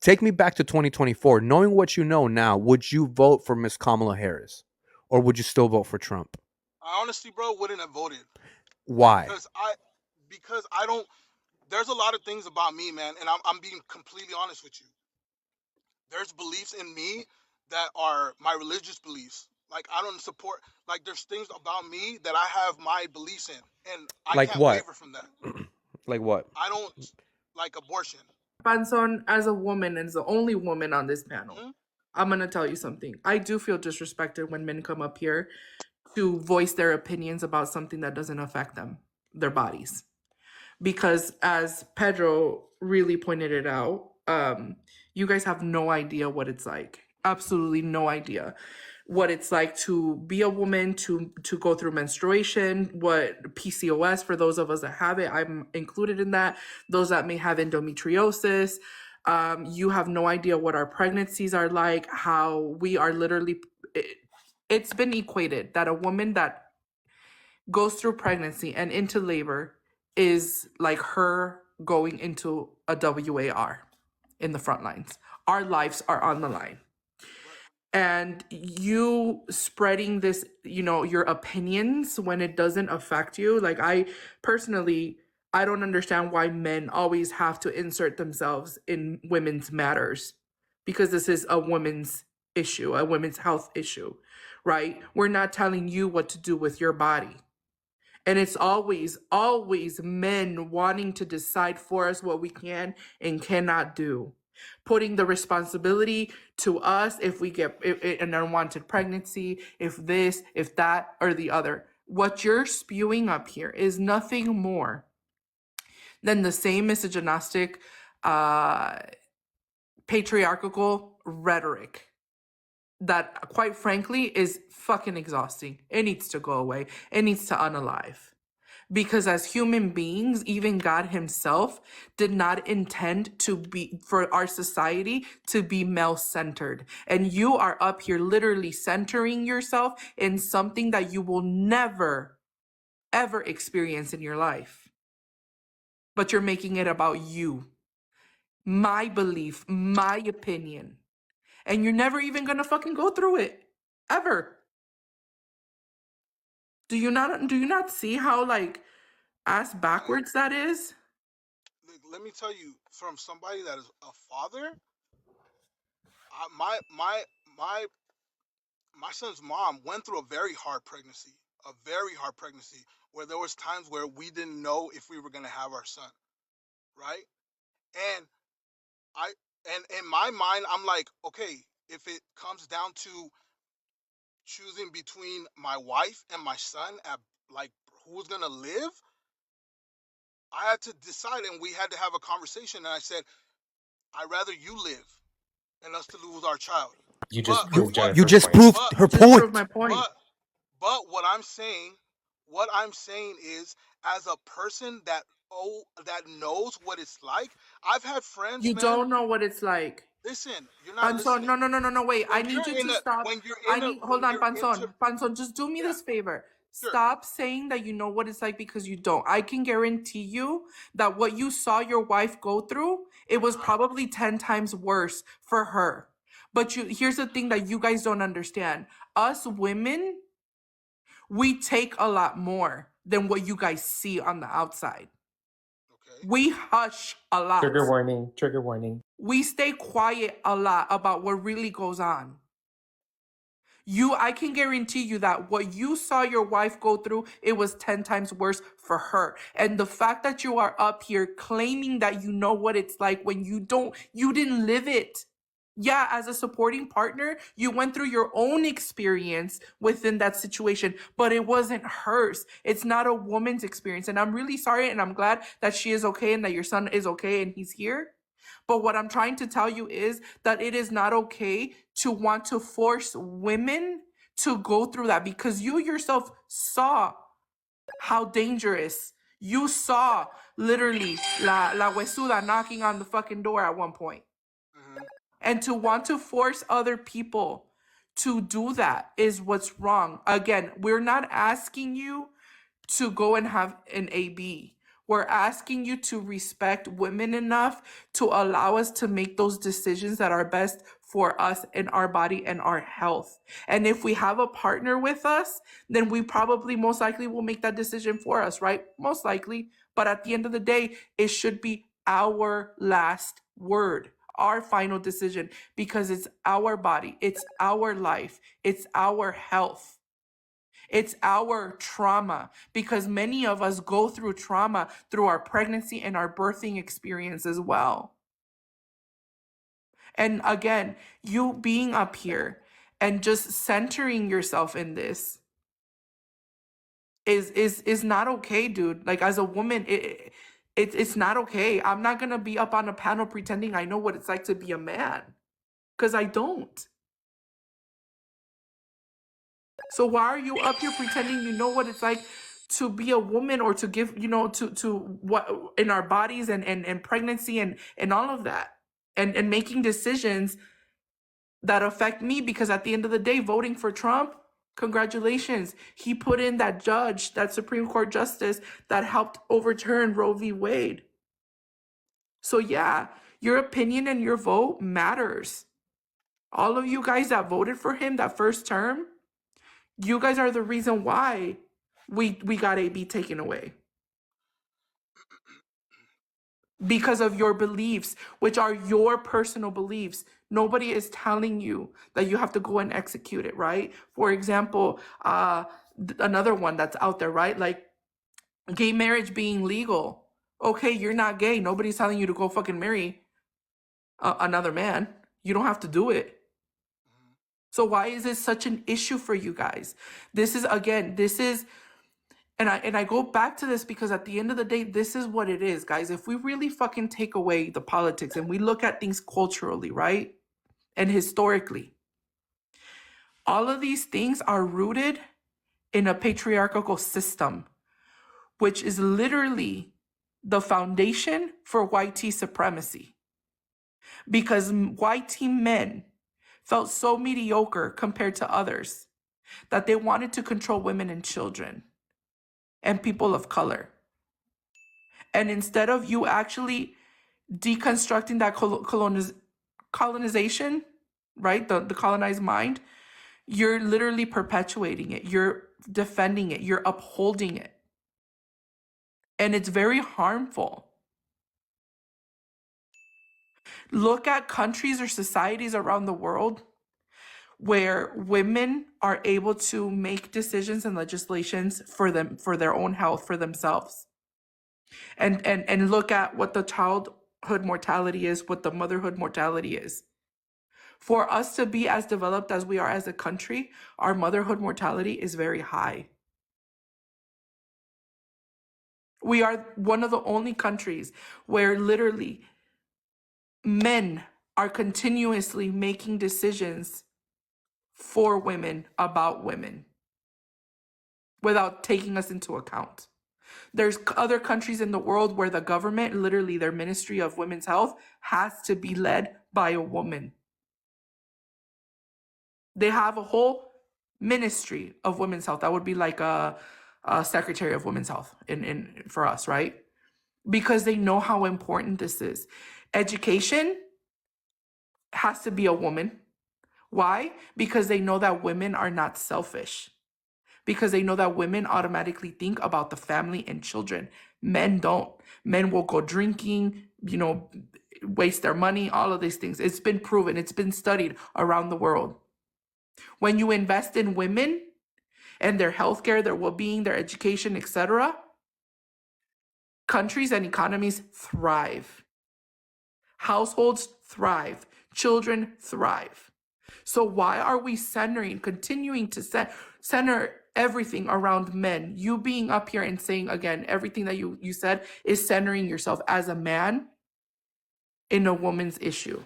take me back to 2024. Knowing what you know now, would you vote for Miss Kamala Harris, or would you still vote for Trump? I honestly, bro, wouldn't have voted Why? because I don't. There's a lot of things about me, man, and I'm being completely honest with you. There's beliefs in me that are my religious beliefs. Like I don't support. Like there's things about me that I have my beliefs in, and I Like can't what? waver from that. Like what? I don't like abortion. Panson, as a woman, and as the only woman on this panel, Hmm? I'm gonna tell you something. I do feel disrespected when men come up here to voice their opinions about something that doesn't affect them, their bodies. Because as Pedro really pointed it out, you guys have no idea what it's like. Absolutely no idea what it's like to be a woman, to go through menstruation, what PCOS, for those of us that have it, I'm included in that. Those that may have endometriosis, you have no idea what our pregnancies are like, how we are literally, it's been equated that a woman that goes through pregnancy and into labor is like her going into a WAR in the front lines. Our lives are on the line. And you spreading this, your opinions when it doesn't affect you. Like I personally, I don't understand why men always have to insert themselves in women's matters, because this is a women's issue, a women's health issue, right? We're not telling you what to do with your body. And it's always, always men wanting to decide for us what we can and cannot do. Putting the responsibility to us if we get an unwanted pregnancy, if this, if that, or the other. What you're spewing up here is nothing more than the same misogynistic, patriarchal rhetoric that, quite frankly, is fucking exhausting. It needs to go away. It needs to unalive. Because as human beings, even God himself did not intend for our society to be male-centered. And you are up here literally centering yourself in something that you will never, ever experience in your life. But you're making it about you, my belief, my opinion. And you're never even gonna fucking go through it. Ever. Do you not see how, like, ass backwards that is? Let me tell you, from somebody that is a father, my my son's mom went through a very hard pregnancy, where there was times where we didn't know if we were gonna have our son, right? And I and in my mind, I'm like, okay, if it comes down to choosing between my wife and my son, at like who's gonna live, I had to decide, and we had to have a conversation. And I said, I'd rather you live than us to lose our child. You But just You proved you Jennifer's just point. proved but her Just prove point. my point. but but what I'm saying is, as a person that knows what it's like, I've had friends, You man. don't know what it's like. Listen, you're not Panson, listening. no, wait. I When need you you're in to a stop. when you're in a Hold when on, you're into Panson, just do me yeah, this favor. sure. Stop saying that you know what it's like, because you don't. I can guarantee you that what you saw your wife go through, it was Uh-huh. probably 10 times worse for her. But here's the thing that you guys don't understand. Us women, we take a lot more than what you guys see on the outside. Okay. We hush a lot. Trigger warning. Trigger warning. We stay quiet a lot about what really goes on. I can guarantee you that what you saw your wife go through, it was 10 times worse for her. And the fact that you are up here claiming that you know what it's like when you didn't live it. Yeah, as a supporting partner, you went through your own experience within that situation, but it wasn't hers. It's not a woman's experience. And I'm really sorry, and I'm glad that she is okay and that your son is okay and he's here. But what I'm trying to tell you is that it is not okay to want to force women to go through that, because you yourself saw how dangerous. You saw literally la huesuda knocking on the fucking door at one point. Hmm. And to want to force other people to do that is what's wrong. Again, we're not asking you to go and have an AB. We're asking you to respect women enough to allow us to make those decisions that are best for us and our body and our health. And if we have a partner with us, then we probably most likely will make that decision for us, right? Most likely. But at the end of the day, it should be our last word, our final decision, because it's our body, it's our life, it's our health. It's our trauma, because many of us go through trauma through our pregnancy and our birthing experience as well. And again, you being up here and just centering yourself in this is not okay, dude. Like, as a woman, it's not okay. I'm not gonna be up on a panel pretending I know what it's like to be a man, because I don't. So why are you up here pretending you know what it's like to be a woman, or to give, to what in our bodies and pregnancy and all of that, and making decisions that affect me? Because at the end of the day, voting for Trump, congratulations. He put in that judge, that Supreme Court justice that helped overturn Roe v. Wade. So yeah, your opinion and your vote matters. All of you guys that voted for him that first term, you guys are the reason why we got AB taken away. Because of your beliefs, which are your personal beliefs. Nobody is telling you that you have to go and execute it, right? For example, another one that's out there, right? Like gay marriage being legal. Okay, you're not gay. Nobody's telling you to go fucking marry another man. You don't have to do it. So why is this such an issue for you guys? This is, and I go back to this because at the end of the day, this is what it is, guys. If we really fucking take away the politics and we look at things culturally, right? And historically, all of these things are rooted in a patriarchal system, which is literally the foundation for white supremacy. Because white men felt so mediocre compared to others that they wanted to control women and children and people of color. And instead of you actually deconstructing that colonization, right? The colonized mind, you're literally perpetuating it. You're defending it. You're upholding it. And it's very harmful. Look at countries or societies around the world where women are able to make decisions and legislations for them, for their own health, for themselves. And look at what the childhood mortality is, what the motherhood mortality is. For us to be as developed as we are as a country, our motherhood mortality is very high. We are one of the only countries where literally men are continuously making decisions for women about women without taking us into account. There's other countries in the world where the government, literally their Ministry of Women's Health, has to be led by a woman. They have a whole Ministry of Women's Health. That would be like a Secretary of Women's Health in for us, right? Because they know how important this is. Education has to be a woman. Why? Because they know that women are not selfish. Because they know that women automatically think about the family and children. Men don't. Men will go drinking, waste their money, all of these things. It's been proven. It's been studied around the world. When you invest in women and their healthcare, their well-being, their education, etc., countries and economies thrive. Households thrive. Children thrive. So why are we continuing to center everything around men? You being up here and saying, again, everything that you said is centering yourself as a man in a woman's issue.